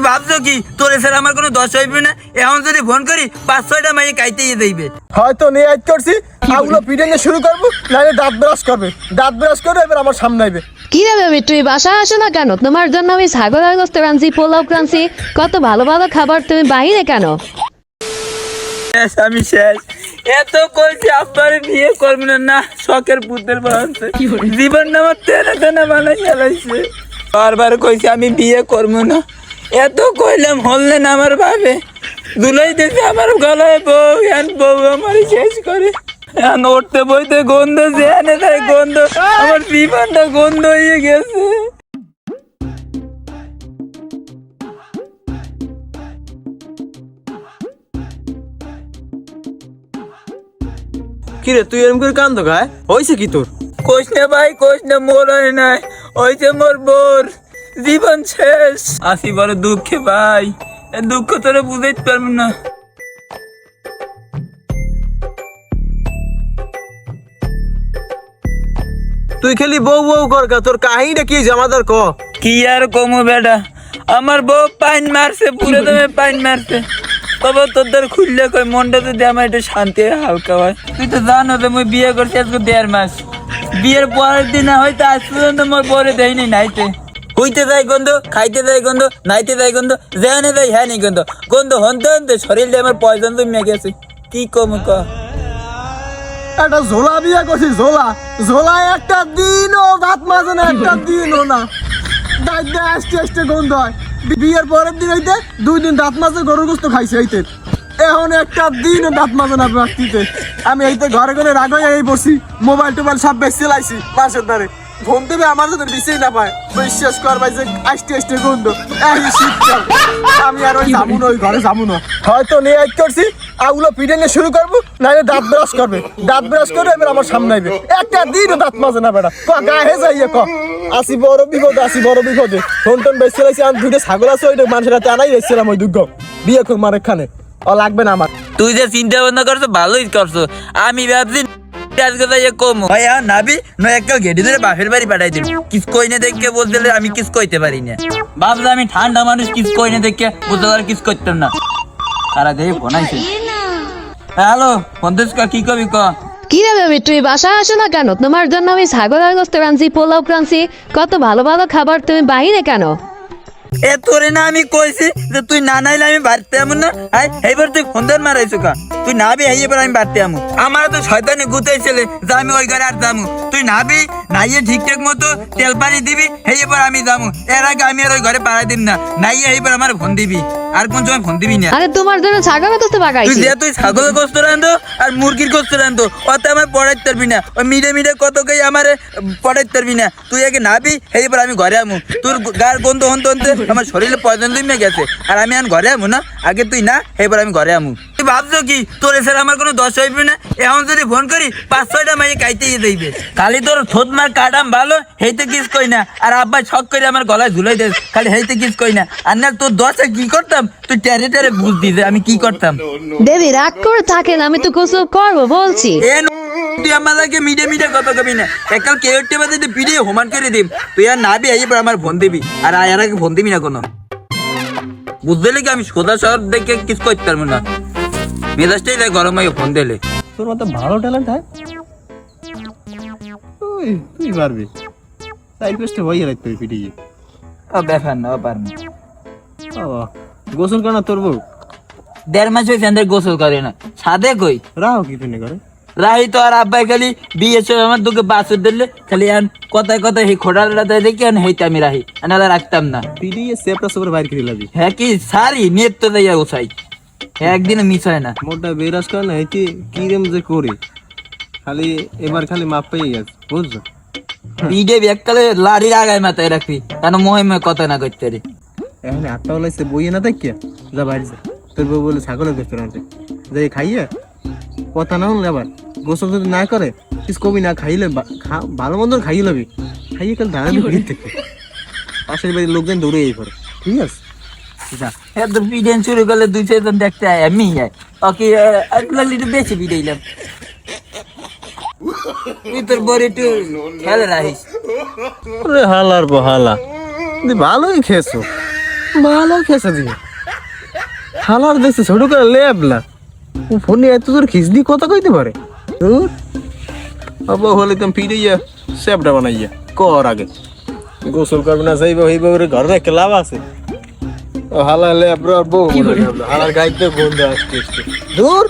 ভাবছো কি তোর স্যার আমার কোনো দশ হইবে না? এখন যদি ফোন করি 5-6টা মাইয়ে কাইতে দিবে। হয়তো নিয়ে আইট করছি আগুলো পিটে নিয়ে শুরু করবো, নাহলে দাঁত ব্রাশ করবে, দাঁত ব্রাশ করে এবার আমার সামনে আইবে। কি রে বেবি, তুই বাসায় আসো না কেন? তোমার জন্য আমি ছাগলের গোস্ত রাঁধছি, পোলাও রাঁধছি, কত ভালো ভালো খাবার, তুমি বাইরে কেন? আমি শেষ। এত কইছি আব্বারে বিয়ে করবি না, শখের পুতের বানাচ্ছে জীবন আমার তেনা তেনা বানাই ফেলাইছে। বারবার কইছি আমি বিয়ে করবো না, এত কইলাম হললেন আমার ভাবে দুলাই দেখে আমার গলায় বউ বউ আমার শেষ করে। উঠতে বইতে গন্ধ জেনে তাই গন্ধ, আমার জীবনটা গন্ধ হয়ে গেছে। কিরে তুই এরকম করে কান্দ গায়, হয়েছে কি তোর? কোশ না ভাই, কোশ না, মোর হয় নাই, হয়েছে মোর বোর জীবন শেষ। আসি বড় দুঃখে ভাই, এ দুঃখ তোরা বুঝাইতে পারবো না। তুই খালি বউ বউ কর, তোর কাহিনীটা কি জামাদার ক? কি আর কমু বেটা, আমার বউ পাইন মারছে, পুরো দমে পাইন মারছে। তবে তোদের খুললে কই মনটা যদি আমার একটু শান্তি হালকা হয়। তুই তো জানো যে মুই বিয়ে করছি আজকে 1.5 মাস, বিয়ের পরের দিন হয়তো আজ পর্যন্ত মোর বরে দেয়নি নাইতে। হইতে যাই গন্ধ, খাইতে যাই গন্ধ, নাইতে যাই গন্ধ, যেখানে যাই হ্যাঁ নি গন্ধ, গন্ধ হনতে হনতে শরীরটা আমার পয়জন জমে গেছে। কি কমু ক? একটা ঝোলা বিয়ে করছি, ঝোলা ঝোলা একটা দিনও ভাত মাজে না, একটা দিনও না, দাঁত দিয়ে আসতে আসতে গন্ধ হয়। বিয়ের পরের দিন হইতে 2 দিন দাঁত মাজে গরুর গোস্ত খাইছে হইতে, এখন একটা দিনও দাঁত মাজে না ব্যক্তিতে। আমি এইতে ঘরে ঘরে রাগ হয়ে এই বসি, মোবাইল টোবাইল সব বেশ চালাইছি মানুষের দ্বারে, ফোন দেবে আমার যদি দিছেই না পায়, বিশ্বাস করবাই যে আসতে আসতে গন্ধ। এই শীতকাল আমি আর ওই যাবো না, ওই ঘরে যাবো না। হয়তো নিয়ে আইট করছি আগুলো পিটে নিয়ে শুরু করবো, নাহলে দাঁত ব্রাশ করবে, দাঁত ব্রাশ করে এবার আমার সামনে আইবে। একটা দিনও দাঁত মাজে না বেটা, ক গায়ে যাইয়ে ক। আসি বড় বিপদে, আসি বড় বিপদে। ফোন টোন বেশ চালাইছি, আমি 2টা ছাগল আছে, ওইটা মানুষের হাতে আনাই এসেছিলাম ওই দুর্গ বিয়ে করবো আমার এখানে, ও লাগবে না আমার। তুই যে চিন্তা ভাবনা করছো ভালোই করছো, আমি ভাবছি আজকে যাই কম ভাই নাবি নয় একটা গেড়ি ধরে বাপের বাড়ি পাঠাই দিল। কিস কই না দেখে বলতে আমি কিস কইতে পারি না, ভাবলাম আমি ঠান্ডা মানুষ, কিস কই না দেখে বুঝতে পারি কিস করতাম না। তারা দেখে ফোন আইছে। হ্যালো ফোনতেস কি কবি ক? কি রে বেবি, তুই বাসায় আসো না কেন? তোমার জন্য আমি ছাগলের গোস্ত রাঁধছি, পোলাও রাঁধছি, কত ভালো ভালো খাবার, তুমি বাইরে কেন? এ তোরে না আমি কইছি যে তুই না নাইলে আমি বাড়তে আমু না। এইবার তুই ফোন দেন মারাইছো কা? তুই নাবি এইবার আমি বাড়তে আমু। আমার তো শয়তানি গুতাইছিলে যে আমি ওই ঘরে আর যামু। তুই নাবি নাইয়ে ঠিকঠাক মতো তেল পানি দিবি, এইবার আমি যামু। এর আগে আমি আর ওই ঘরে পাড়াই দিম না। নাইয়ে এইবার আমার ফোন দিবি, আর কোন সময় ফোন দিবি না। আরে তোমার জন্য ছাগলের গোস্ত তুই পাকাইছি। যে তুই ছাগলের গোস্ত রান্ধো আর মুরগির গোস্ত রান্ধো, ওতে আমার পড়াইতে পারবি না। ওই মিডে মিডে কত গাই আমার পড়াইতে পারবি না। তুই আগে নাবি, এইবার আমি ঘরে আমু। তোর গার গন্ধ হনতে হনতে আমার শরীরে পয়জন জমে গেছে, আর আমি আর ঘরে আমু না। আগে তুই না, এইবার আমি ঘরে আমু। তুই ভাবছো কি তোর স্যার আমার কোনো দশ হইবে না? এখন যদি ফোন করি 5-6টা মাইয়ে কাইতে দিবে। খালি তোর থোত মার কাটাম ভালো, হেইতে কিস কই না। আর আব্বা শখ করে আমার গলায় ঝুলাই দেয়, খালি হেইতে কিস কই না। আর না তোর দশে কি করতাম, তুই টেরে টেরে বুঝ দিতে আমি কি করতাম। বেবি রাগ করে থাকেন, আমি তো গোসল করবো বলছি। তুই আমাকে মিডে মিডে কত কবি না, একাল কেউটে বাদে ভিডিও হোমান করে দিম। তুই আর নাবি এইবার আমার ফোন দিবি, আর আয়ার আগে ফোন দিবি না কোনো। বুঝতে কি আমি সোজা শহর দেখে কিছু করতে পারবো না, মেজাজটাই তাই গরম হয়ে ফোন দিলে। তোর মতো ভালো ট্যালেন্ট হয়, তুই পারবি। তাই পেস্টে হয়ে রাখতে হবে পিটিয়ে। ব্যাপার না, ব্যাপার না। গোসল কর না তোর বউ? 1.5 মাস হয়েছে আমাদের গোসল করে না। সাদে কই রাও কি তুমি করে? রাহি তো আর আব্বাই খালি বিয়ে সব আমার দুকে বাসুর দিলে খালি কথায় কথায় এই খোড়াটা দেখি হেইতে আমি রাহি, নাহলে রাখতাম না। পিটিয়ে সেপটা সবার বাইরে করে লাগি। হ্যাঁ কি সারি নেট তো যাইয়া গোছাই, একদিনে মিস হয় না। মোটা বেরাস করে না, এতে কিরম যে করে খালি এবার খালি মাপ পেয়ে গেছে, বুঝছো? ভিডিও এককালে লাড়ির আগায় মাথায় রাখবি, কেন মহিমে কথা না করতে পারি। এখন 8টা বলাইছে বইয়ে না দেখ যা বাইরে যা, তোর বউ বলে ছাগলের গোস্ত রাঁধতে যাই খাইয়ে কথা না হলে আবার গোসল যদি না করে কিছু কবি না, খাইলে ভালো মন্দ খাইয়ে লবি, খাইয়ে কাল দাঁড়াবি ভিড় থেকে পাশের বাড়ির লোকজন দৌড়ে এই পরে, ঠিক আছে? এত ভিডিও শুরু করলে 2-4 জন দেখতে আয়, আমি যাই ওকে একটু বেশি ভিডিওলাম। তুই তোর বড় একটু খেলে রাখিস। হালার বহালা ভালোই খেয়েছো, ভালো খেসে দিয়ে হালার দেখছে ছোট করে লেবলা ও ফোনে এত তোর খিচদি কথা কইতে পারে দূর আবার হলে তুমি ফিরে যা স্যাপটা বানাইয়া কর আগে গোসল করবে না যাইবে হইবে ওর ঘরে রেখে লাভ আছে ও হালা লেবরা বউ হালার গাইতে গন্ধ আসতে দূর